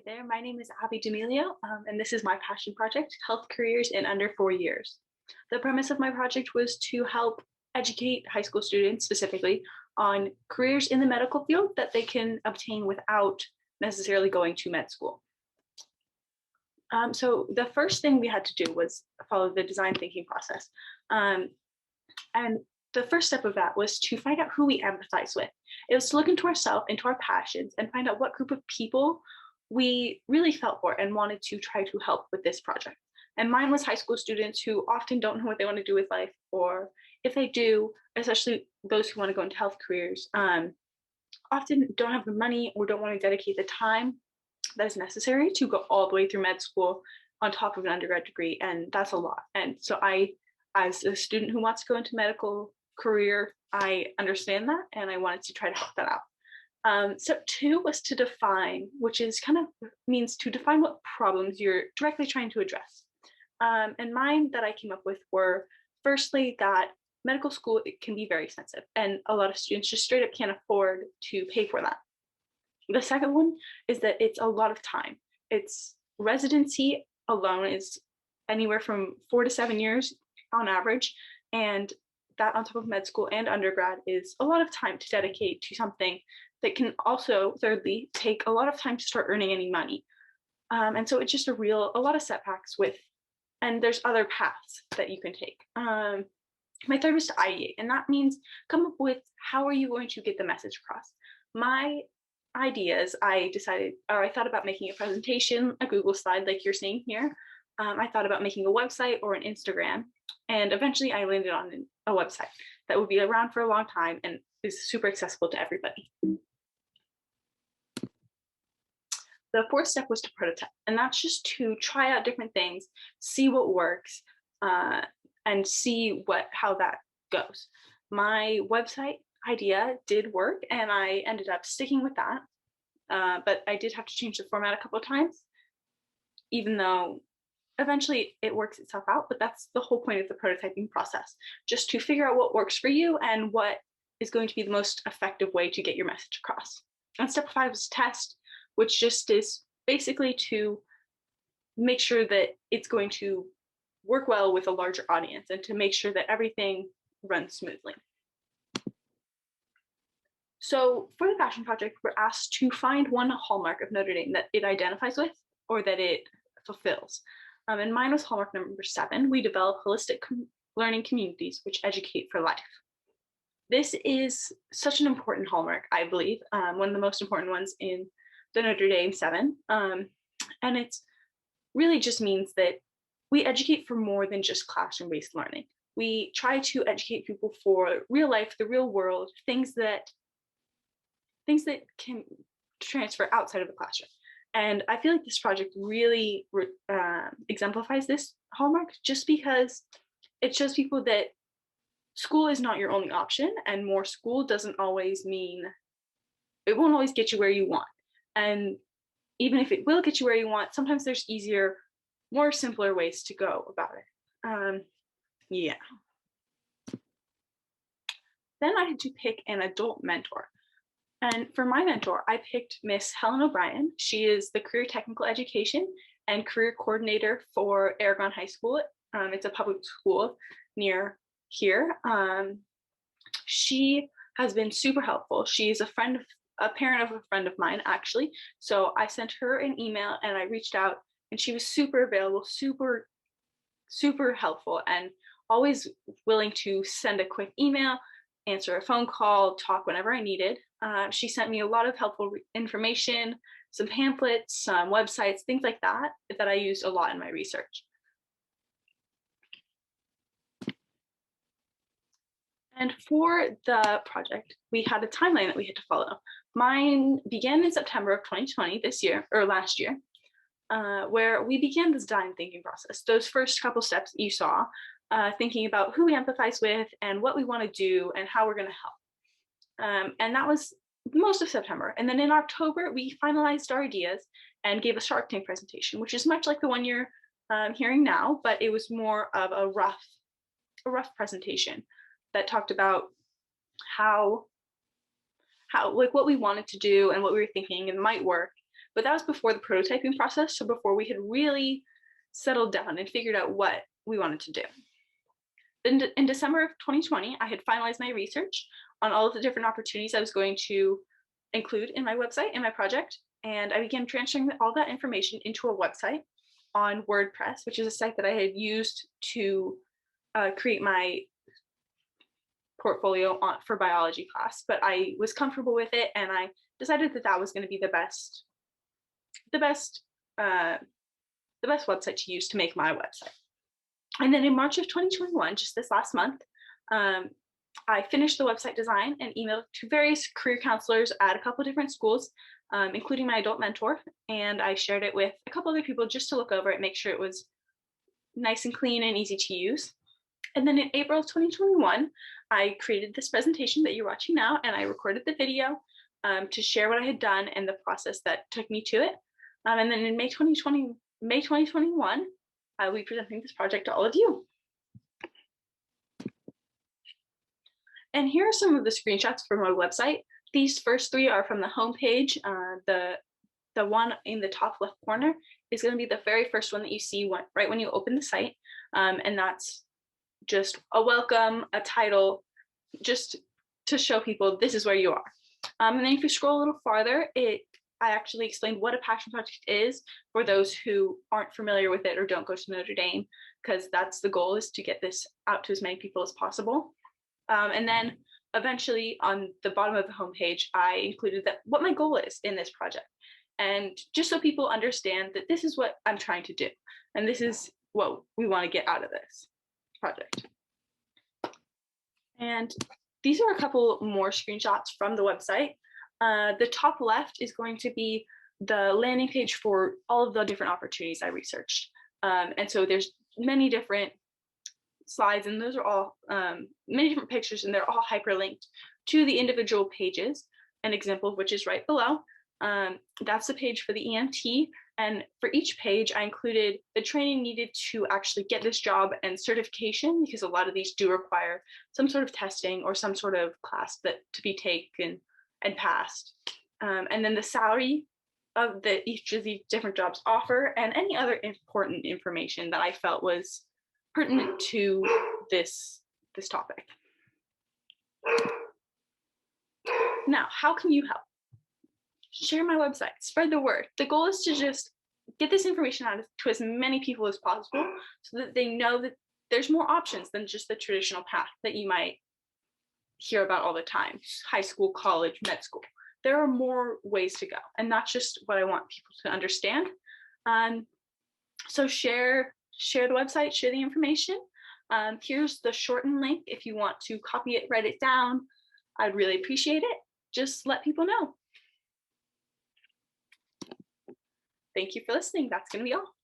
there, my name is Damelio, and this is my passion project, Health Careers in Under 4 Years. The premise of my project was to help educate high school students specifically on careers in the medical field that they can obtain without necessarily going to med school. So the first thing we had to do was follow the design thinking process. And the first step of that was to find out who we empathize with. It was to look into ourselves, into our passions, and find out what group of people we really felt for and wanted to try to help with this project. And mine was high school students who often don't know what they want to do with life, or if they do, especially those who want to go into health careers, often don't have the money or don't want to dedicate the time that is necessary to go all the way through med school on top of an undergrad degree. And that's a lot. And so as a student who wants to go into medical career, I understand that, and I wanted to try to help that out. Step 2 was to define, which is kind of means to define what problems you're directly trying to address. And mine that I came up with were, firstly, that medical school, it can be very expensive, and a lot of students just straight up can't afford to pay for that. The second one is that it's a lot of time. It's residency alone is anywhere from 4 to 7 years on average, and that on top of med school and undergrad is a lot of time to dedicate to something that can also, thirdly, take a lot of time to start earning any money. And so it's just a lot of setbacks with, and there's other paths that you can take. My third was to ideate, and that means come up with how are you going to get the message across. My ideas, I thought about making a presentation, a Google slide like you're seeing here. I thought about making a website or an Instagram, and eventually I landed on a website that would be around for a long time and is super accessible to everybody. The fourth step was to prototype, and that's just to try out different things, see what works, and see how that goes. My website idea did work, and I ended up sticking with that, but I did have to change the format a couple of times, even though eventually it works itself out. But that's the whole point of the prototyping process, just to figure out what works for you and what is going to be the most effective way to get your message across. And step 5 is test, which just is basically to make sure that it's going to work well with a larger audience and to make sure that everything runs smoothly. So for the passion project, we're asked to find one hallmark of Notre Dame that it identifies with or that it fulfills. And mine was hallmark number 7. We develop holistic learning communities which educate for life. This is such an important hallmark, I believe, one of the most important ones in the Notre Dame 7. And it really just means that we educate for more than just classroom-based learning. We try to educate people for real life, the real world, things that can transfer outside of the classroom. And I feel like this project really exemplifies this hallmark, just because it shows people that school is not your only option, and more school doesn't always mean, it won't always get you where you want. And even if it will get you where you want, sometimes there's easier, more simpler ways to go about it. Yeah. Then I had to pick an adult mentor. And for my mentor, I picked Miss Helen O'Brien. She is the Career Technical Education and Career Coordinator for Aragon High School. It's a public school near here. She has been super helpful. She's a parent of a friend of mine, actually. So I sent her an email and I reached out, and she was super available, super, super helpful, and always willing to send a quick email, answer a phone call, talk whenever I needed. She sent me a lot of helpful information, some pamphlets, some websites, things like that I used a lot in my research. And for the project, we had a timeline that we had to follow. Mine began in September of 2020, last year, where we began the design thinking process. Those first couple steps you saw, thinking about who we empathize with and what we want to do and how we're going to help. And that was most of September. And then in October, we finalized our ideas and gave a Shark Tank presentation, which is much like the one you're hearing now, but it was more of a rough presentation that talked about how like what we wanted to do and what we were thinking and might work, but that was before the prototyping process. So before we had really settled down and figured out what we wanted to do. In December of 2020, I had finalized my research on all of the different opportunities I was going to include in my website, in my project, and I began transferring all that information into a website on WordPress, which is a site that I had used to create my portfolio for biology class, but I was comfortable with it, and I decided that that was going to be the best website to use to make my website. And then in March of 2021, just this last month, I finished the website design and emailed to various career counselors at a couple of different schools, including my adult mentor, and I shared it with a couple other people just to look over it, make sure it was nice and clean and easy to use. And then in April of 2021, I created this presentation that you're watching now, and I recorded the video to share what I had done and the process that took me to it. And then in May 2021, I will be presenting this project to all of you. And here are some of the screenshots from my website. These first three are from the homepage. The one in the top left corner is going to be the very first one that you see right when you open the site. And that's just a welcome, a title, just to show people this is where you are. And then if you scroll a little farther, I actually explained what a passion project is for those who aren't familiar with it or don't go to Notre Dame, because that's the goal, is to get this out to as many people as possible. And then eventually on the bottom of the homepage, I included what my goal is in this project. And just so people understand that this is what I'm trying to do, and this is what we want to get out of this project. And these are a couple more screenshots from the website. The top left is going to be the landing page for all of the different opportunities I researched. And so there's many different slides, and those are all many different pictures, and they're all hyperlinked to the individual pages, an example of which is right below. That's the page for the EMT, and for each page I included the training needed to actually get this job and certification, because a lot of these do require some sort of testing or some sort of class to be taken and passed. And then the salary of each of these different jobs offer, and any other important information that I felt was pertinent to this topic. Now, how can you help? Share my website, spread the word. The goal is to just get this information out to as many people as possible, so that they know that there's more options than just the traditional path that you might hear about all the time: high school, college, med school. There are more ways to go, and that's just what I want people to understand. So share the website, share the information. Here's the shortened link if you want to copy it, write it down. I'd really appreciate it. Just let people know. Thank you for listening. That's going to be all.